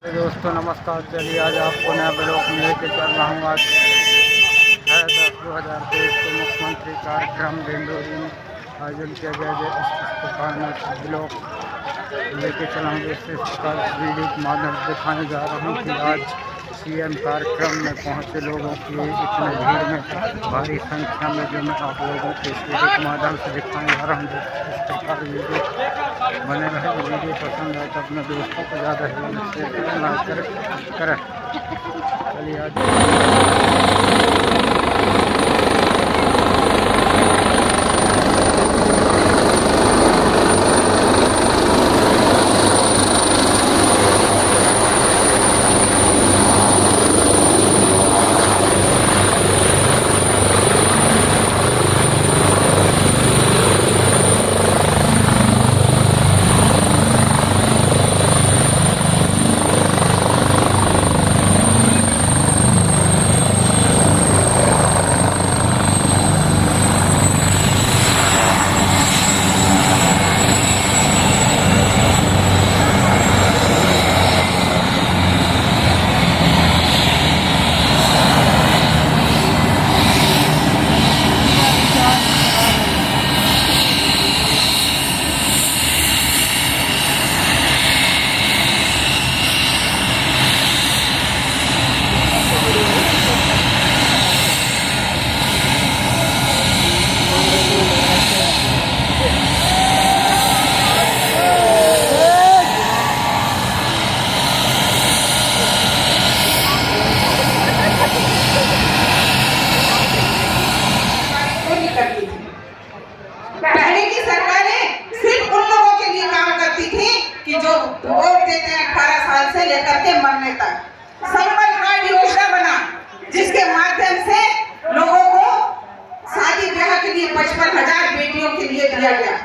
दोस्तों नमस्कार। चलिए आज आपको नया ब्लॉग में लेके चल रहा हूँ। आज 6/10/2023 को मुख्यमंत्री कार्यक्रम डिंडोरी में आयोजन किया गया है। इस प्रकार में ब्लॉग लेके चला हूँ। इस प्रकार वीडियो के माध्यम से दिखाने जा रहा हूँ कि आज सीएम कार्यक्रम में पहुँचे लोगों की इतने भीड़ में भारी संख्या में जो मैं आप लोगों को इस वीडियो के माध्यम से दिखाने जा रहा हूँ। इस प्रकार वीडियो बने रहे। वीडियो पसंद आए तो अपने दोस्तों को ज़्यादा शेयर करें, लाइक करें। चलिए आज वोट देते हैं 18 साल से लेकर के मरने तक। संबल कार्ड योजना बना जिसके माध्यम से लोगों को शादी ब्याह के लिए 55,000 बेटियों के लिए दिया गया।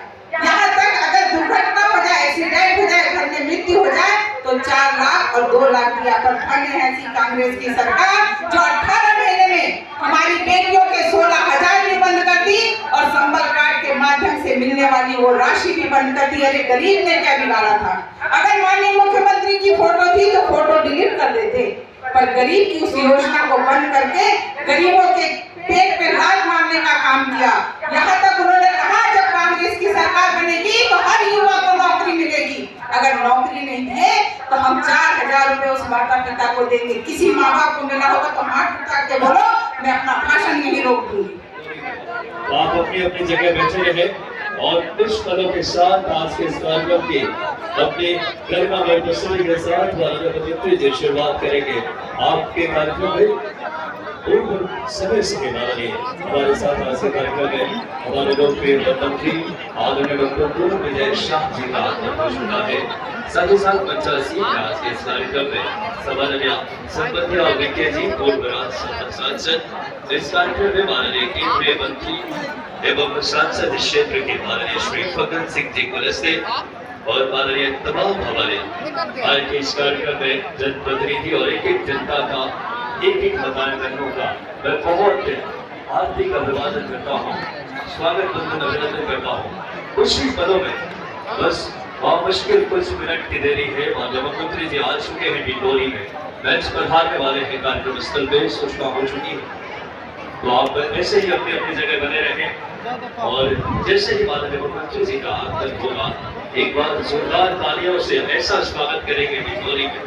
यहाँ तक अगर दुर्घटना हो जाए, एक्सीडेंट हो जाए, घर में मृत्यु हो जाए तो 4 लाख और 2 लाख दिया। पर धन्य है ऐसी कांग्रेस की सरकार जो 18 महीने में हमारी बेटियों के 16,000 भी बंद कर दी और संबल कार्ड के माध्यम से मिलने वाली वो राशि भी बंद कर दी। अरे गरीब ने क्या बिगाड़ा था? अगर माननीय मुख्यमंत्री की फोटो थी तो फोटो डिलीट कर देते, पर गरीब की उस योजना को बंद करके गरीबों के पेट पे लात मारने का काम किया। यहाँ तक उन्होंने कहा जब कांग्रेस की सरकार बनेगी तो हर युवा को नौकरी मिलेगी। अगर नौकरी नहीं दिए तो हम 4,000 रुपए उस माता पिता को देंगे। किसी माँ बाप को मिला होगा तो हाथ उठा के बोलो, मैं अपना भाषण यही रोक दूंगी। आप अपनी अपनी जगह बैठे रहे और कुछ पलों के साथ आज के इस कार्यक्रम की अपनी गरिमा में प्रस्तुति के साथ मुख्यमंत्री जी शुरुआत करेंगे। आपके कार्यक्रम में समय से हमारे साथ आज के कार्यक्रम में हमारे लोकप्रिय मंत्री आदरणीय डॉक्टर पूर्व विजय शाह जी का आगमन होना है। साथ ही साथ पंचायती आज के इस कार्यक्रम में सम्माननीय संपत्ति और विज्ञा जी पूर्व राज्यसभा सांसद, इस कार्यक्रम में माननीय केंद्रीय मंत्री एवं सांसद क्षेत्र के माननीय श्री फग्गन सिंह जी कुलस्ते और माननीय तमाम हमारे आज के इस कार्यक्रम में जनप्रतिनिधि और एक एक जनता का एक मतदान का मैं बहुत हार्दिक अभिवादन करता हूँ, स्वागत बंधन अभिनंदन करता हूँ। कुछ ही पलों में बस मुश्किल कुछ मिनट की देरी है। माननीय मुख्यमंत्री जी आ चुके हैं डिंडोरी में, बेंच पर पधारने वाले हैं। कार्यक्रम स्थल पे सूचना हो चुकी है, तो आप ऐसे ही अपनी अपनी जगह बने रहें और जैसे ही माननीय मुख्यमंत्री जी का आगमन होगा एक बार जोरदार तालियों से ऐसा स्वागत करेंगे डिंडोरी में।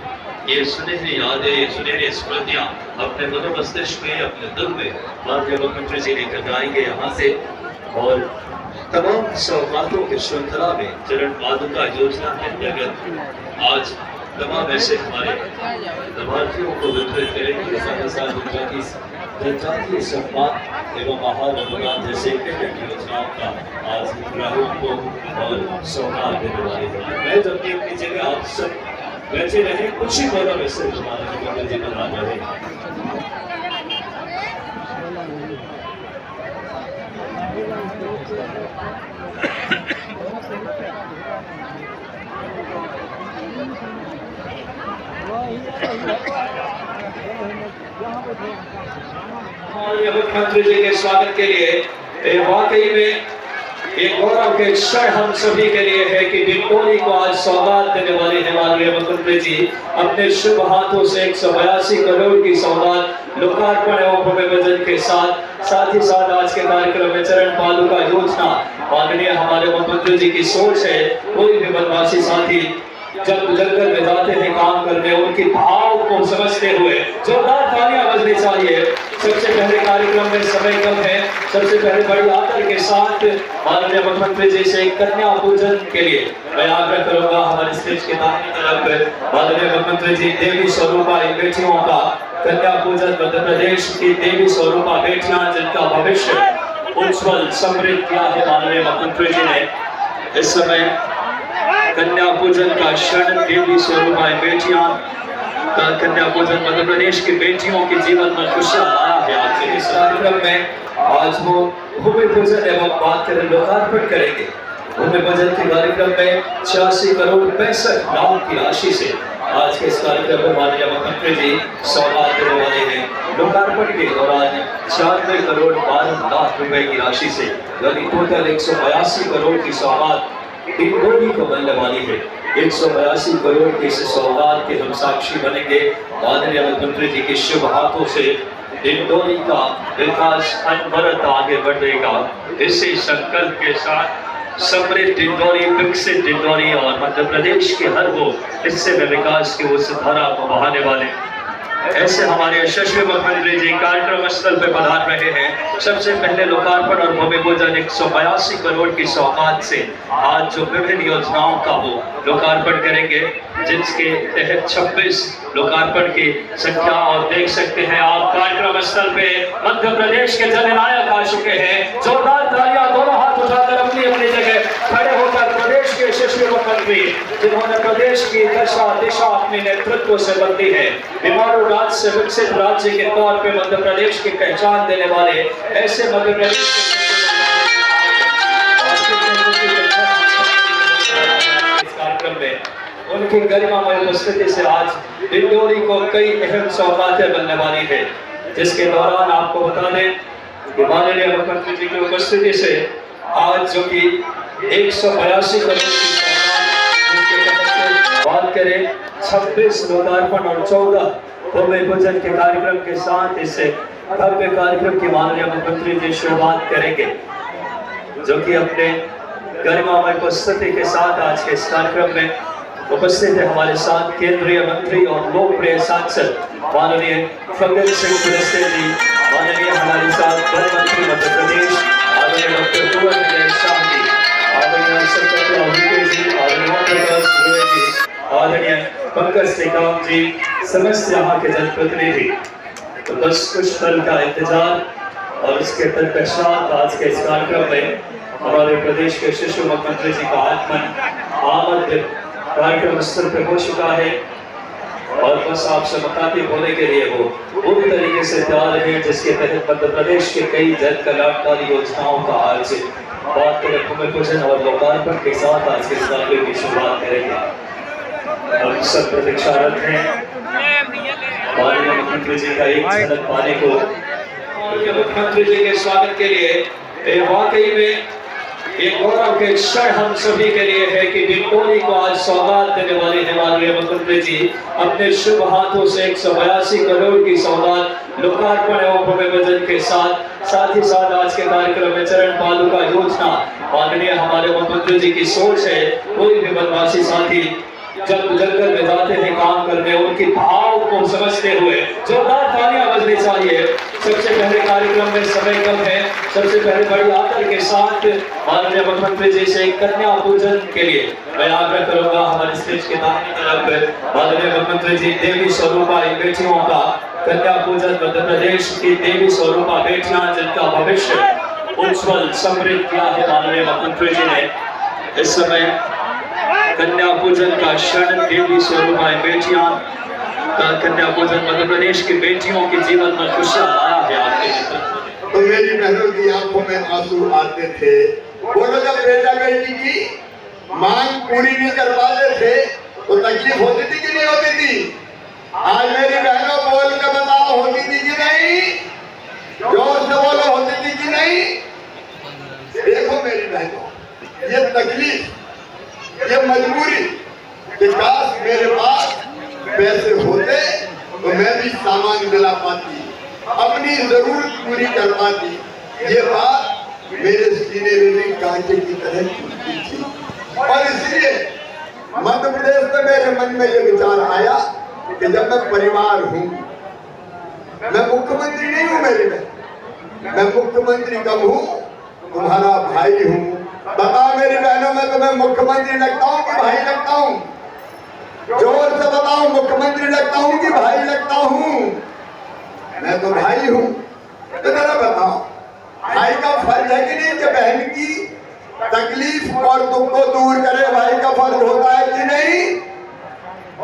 ये सुनहरी यादें, ये सुनहरी स्मृतियां अपने मनो मस्तिष्क में, अपने दिल में माननीय मुख्यमंत्री जी लेकर आएंगे यहाँ से। और तमाम सौगातों की श्रृंखला में चरण पादुका योजना के अंतर्गत आज तमाम ऐसे हमारे लाभार्थियों को वितरित करेंगे। साथ ही साथ जनजातीय सम्मान एवं आहार अनुदान जैसे कई योजनाओं का आज हितग्राहियों को और सौगात देने वाले हैं। मैं तो अपनी जगह आप सब बैठे रहे, कुछ ही पलों में सिर्फ हमारे मुख्यमंत्री जी बना रहे। मुख्यमंत्री जी के स्वागत के लिए वाकई में एक गौरव के क्षण हम सभी के लिए है कि डिंडोरी को आज सौगात देने वाले हैं माननीय मुख्यमंत्री जी अपने शुभ हाथों से 182 करोड़ की सौगात लोकार्पण एवं भूमि पूजन के साथ ही साथ आज के कार्यक्रम में चरण पादुका योजना माननीय हमारे मुख्यमंत्री जी की सोच है। कोई भी वनवासी साथी जब जंगल में जाते हैं काम करने उनके भाव को समझते हुए जोरदार तालियां बजनी चाहिए। सबसे पहले कार्यक्रम में समय कम है, सबसे पहले बड़ी आदर के साथ माननीय मुख्यमंत्री जी से कन्या पूजन के लिए मैं आग्रह करूंगा। हमारे स्टेज के दाहिनी तरफ माननीय मुख्यमंत्री जी देवी स्वरूपा बेटियों का कन्या पूजन, मध्य प्रदेश की देवी स्वरूपा बेटियां जिनका भविष्य उज्जवल समृद्ध किया है माननीय मुख्यमंत्री जी ने। इस समय कन्या पूजन का क्षण देवी स्वरूपा बेटियां का कन्या पूजन मध्य प्रदेश की बेटियों के जीवन में खुशियां आया है। आज इस कार्यक्रम में आज वो भूमि पूजन एवं बात करें लोकार्पण करेंगे। भूमि पूजन के कार्यक्रम में 86 करोड़ 65 लाख की राशि से आज के इस कार्यक्रम में माननीय मुख्यमंत्री जी सौगात देने वाले हैं। लोकार्पण के दौरान 96 करोड़ 12 लाख रुपए की राशि से यानी टोटल 182 करोड़ की सौगात डिंडोरी को मिलने वाली है। 182 करोड़ की इस सौगात के हम साक्षी बनेंगे। माननीय मुख्यमंत्री जी के शुभ हाथों से डिंडोरी का विकास अनवरत आगे बढ़ेगा। इसी संकल्प के साथ समृद्ध डिंडोरी, विकसित डिंडोरी और मध्य प्रदेश के हर वो हिस्से में विकास की उस धारा को बहाने वाले ऐसे हमारे यशस्वी मुख्यमंत्री जी कार्यक्रम स्थल पे पधार रहे हैं। सबसे पहले लोकार्पण और भूमि पूजन 182 करोड़ की सौगात से आज जो विभिन्न योजनाओं का वो लोकार्पण करेंगे, जिसके तहत 26 लोकार्पण की संख्या और देख सकते हैं आप कार्यक्रम स्थल पे मध्य प्रदेश के जननायक आ चुके हैं। जोरदार तालियां, दोनों हाथ उठाकर अपनी अपनी जगह खड़े होकर प्रदेश के यशस्वी मुख्यमंत्री जिन्होंने प्रदेश की दशा दिशा अपने नेतृत्व से बदली है, बीमारू राज्य से विकसित राज्य के तौर पे मध्य प्रदेश की पहचान देने वाले ऐसे मध्य प्रदेश इस कार्यक्रम में उनकी गरिमामय उपस्थिति से आज डिंडोरी को कई अहम सौगातें मिलने वाली है। जिसके दौरान आपको बता दें कि माननीय मुख्यमंत्री जी की उपस्थिति से आज जो कि 182 करोड़ की सौगात बात करें 26 लोकार्पण और 14 भूमि पूजन के कार्यक्रम के साथ इससे भव्य कार्यक्रम की माननीय मुख्यमंत्री जी शुरुआत करेंगे, जो कि अपने गरिमामय उपस्थिति के साथ आज के इस कार्यक्रम में उपस्थित है। हमारे साथ केंद्रीय मंत्री और लोकप्रिय सांसद माननीय फग्गन सिंह कुलस्ते जी, माननीय हमारे साथ वन मंत्री मध्य प्रदेश आदरणीय डॉक्टर कुंवर विजय शाह जी, आदरणीय संतराम जी, आदरणीय पंकज टेकाम जी, समस्त यहाँ के जनप्रतिनिधि। तो बस कुछ पल का इंतजार और उसके तत्पश्चात आज के इस कार्यक्रम में हमारे प्रदेश के शिशु मुख्यमंत्री जी का आगमन आमद कार्यक्रम स्थल पे हो चुका है और बस आपसे मुखातिब होने के लिए वो पूरी तरीके से तैयार है, जिसके तहत मध्य प्रदेश के कई जन कल्याणकारी योजनाओं का आज बात करें भूमि पूजन और लोकार्पण के साथ आज के इस कार्यक्रम की शुरुआत करेंगे। हम सब प्रतीक्षारत हैं माननीय मुख्यमंत्री जी का एक झलक पाने को। मुख्यमंत्री जी के स्वागत के लिए वाकई में एक गौरव के क्षण हम सभी के लिए है कि डिंडोरी को आज सौगात देने वाले हैं माननीय मुख्यमंत्री जी अपने शुभ हाथों से 182 करोड़ की सौगात लोकार्पण एवं भूमि पूजन के साथ ही साथ आज के कार्यक्रम में चरण पादुका योजना माननीय हमारे मुख्यमंत्री जी की सोच है। कोई भी वनवासी साथी जब जंगल में जाते हैं काम करने उनके भाव को समझते हुए जोरदार तालियां बजनी चाहिए। सबसे पहले कार्यक्रम में समय कम है, सबसे पहले बड़ी आदर के साथ माननीय मुख्यमंत्री जी से कन्या पूजन के लिए मैं आग्रह करूंगा। हमारे स्टेज के दाहिनी तरफ माननीय मुख्यमंत्री जी देवी स्वरूपा बेटियों का कन्या पूजन, मध्य प्रदेश की देवी स्वरूपा बेटियां जिनका भविष्य उज्जवल समृद्ध किया है माननीय मुख्यमंत्री जी ने। इस समय कन्या पूजन का क्षण देवी स्वरूपा बेटियां का कन्या पूजन मध्य प्रदेश की बेटियों के जीवन में खुशियां आया है। आपके तो मेरी बहनों की आंखों में आंसू आते थे। बोलो जब बेटा बेटी की मांग पूरी नहीं कर पाते थे तो तकलीफ होती थी कि नहीं होती थी? आज मेरी बहनों बोल कर बताओ होती थी कि नहीं? जोर से बोलो होती थी कि नहीं? देखो मेरी बहनों होते तो मैं भी सामान दिला पाती, अपनी जरूरत पूरी कर पाती। ये बात मेरे सीने में भी कांटे की तरह चुभती थी और इसलिए मध्य प्रदेश में मेरे मन में ये विचार आया कि जब मैं परिवार हूँ, मैं मुख्यमंत्री नहीं हूँ, मेरी मैं मुख्यमंत्री कब हूँ, तुम्हारा भाई हूँ। बताओ मेरी बहनों, मैं तुम्हें मुख्यमंत्री लगता हूँ कि भाई लगता हूँ? जोर से बताओ, मुख्यमंत्री लगता हूँ कि भाई लगता हूँ? मैं तो भाई हूँ। तो जरा बताओ, भाई का फर्ज है कि नहीं कि बहन की तकलीफ और दुख को दूर करे? भाई का फर्ज होता है कि नहीं?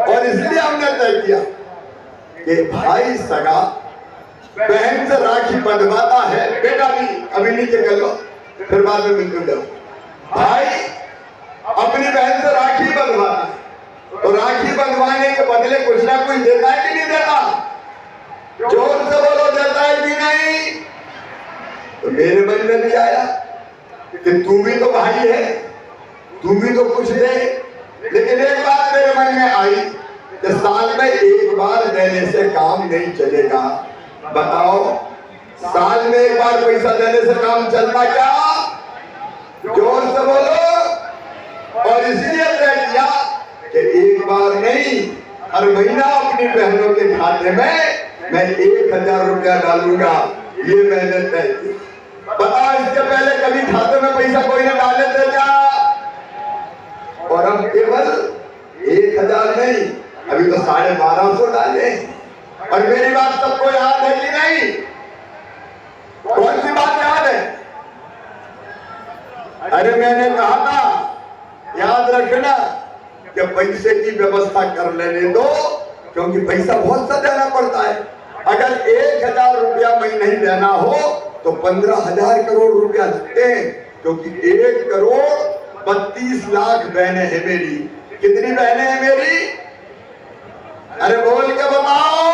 और इसलिए हमने तय किया कि भाई सगा बहन से राखी बंधवाता है। बेटा भी अभी नीचे कर लो, फिर बाद में मिल जाओ। भाई अपनी बहन से राखी बंधवाता है, तो राखी बंधवाने के बदले कुछ ना कुछ देता है कि नहीं देता? जोर से बोलो, देता है कि नहीं? तो मेरे मन में भी आया कि तू भी तो भाई है, तू भी तो कुछ दे। लेकिन एक बात मेरे मन में आई कि साल में एक बार देने से काम नहीं चलेगा। बताओ, साल में एक बार पैसा देने से काम चलता क्या? जोर से बोलो। और इसलिए तय किया कि एक बार नहीं, हर महीना अपनी बहनों के खाते में मैं 1000 रुपया डालूंगा। ये मैंने तय किया। बताओ, इसके पहले कभी खाते में पैसा कोई ना डाले थे क्या? और अब केवल 1000 नहीं, अभी तो 1250 डाले। और मेरी बात सबको याद है कि नहीं? कौन सी बात याद है? अरे मैंने कहा था, याद रखना कि पैसे की व्यवस्था कर लेने दो, क्योंकि पैसा बहुत सा देना पड़ता है। अगर 1000 रुपया महीने नहीं देना हो तो 15,000 करोड़ रुपया लगते हैं, क्योंकि 1 करोड़ 32 लाख बहनें हैं मेरी। कितनी बहनें हैं मेरी? अरे बोल के बताओ।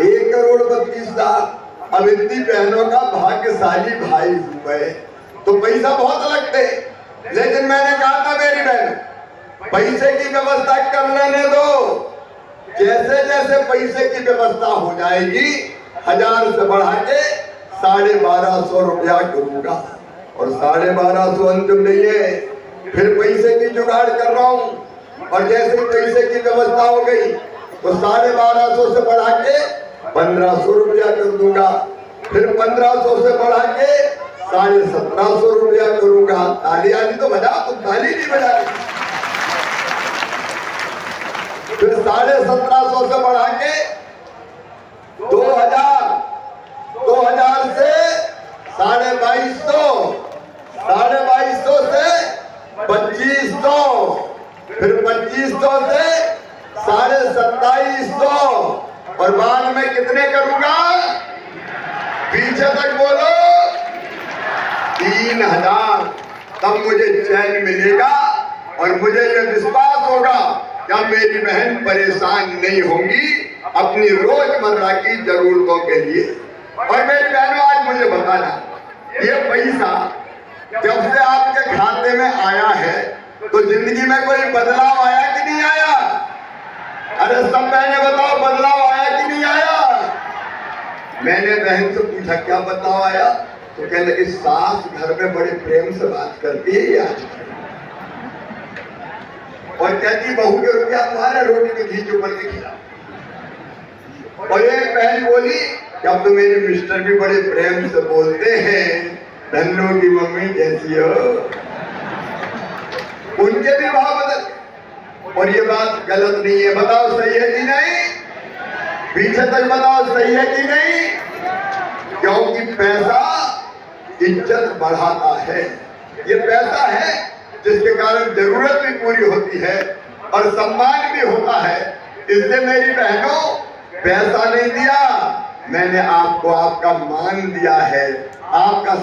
1 करोड़ 32 लाख। अब इतनी बहनों का भाग्यशाली भाई हुए तो पैसा बहुत लगते। लेकिन मैंने कहा था मेरी बहन, पैसे की व्यवस्था कर लेने दो। जैसे जैसे पैसे की व्यवस्था हो जाएगी, 1000 से बढ़ा के 1250 रुपया करूंगा। और 1250 अंतिम नहीं है, फिर पैसे की जुगाड़ कर रहा हूँ। और जैसे पैसे की व्यवस्था हो गई तो 1250 से बढ़ा के 1500 रुपया कर दूंगा। फिर 1500 से बढ़ा के 1750 रुपया करूंगा। ताली आली तो बजा, तुम ताली नहीं बजा रही। फिर 1750 से बढ़ा के 2000 से 2250, 2250 से 2500, फिर 2500 से 2750 और बाद में कितने करूंगा? पीछे तक बोलो, 3000। तब मुझे चैन मिलेगा और मुझे ये विश्वास होगा कि मेरी बहन परेशान नहीं होंगी अपनी रोजमर्रा की जरूरतों के लिए। और मेरी बहनों, आज मुझे बताना, ये पैसा जब से आपके खाते में आया है तो जिंदगी में कोई बदलाव आया कि नहीं आया? अरे सब बहनें बताओ, बदलाव आया कि नहीं आया? मैंने बहन से पूछा क्या बदलाव आया, तो कहने लगी सास घर में बड़े प्रेम से बात करती है आज। और कहती बहू के रुपया तुम्हारे रोटी में घी चुपड़ के खिला। और एक बहन बोली कि अब तो मेरे मिस्टर भी बड़े प्रेम से बोलते हैं, धन्नो की मम्मी जैसी हो। उनके भी भाव बदल। और ये बात गलत नहीं है, बताओ सही है कि नहीं? पीछे तक बताओ सही है कि नहीं? क्योंकि पैसा इज्जत बढ़ाता है। ये पैसा है जिसके कारण जरूरत भी पूरी होती है और सम्मान भी होता है। इसलिए मेरी बहनों, पैसा नहीं दिया मैंने, आपको आपका मान दिया है, आपका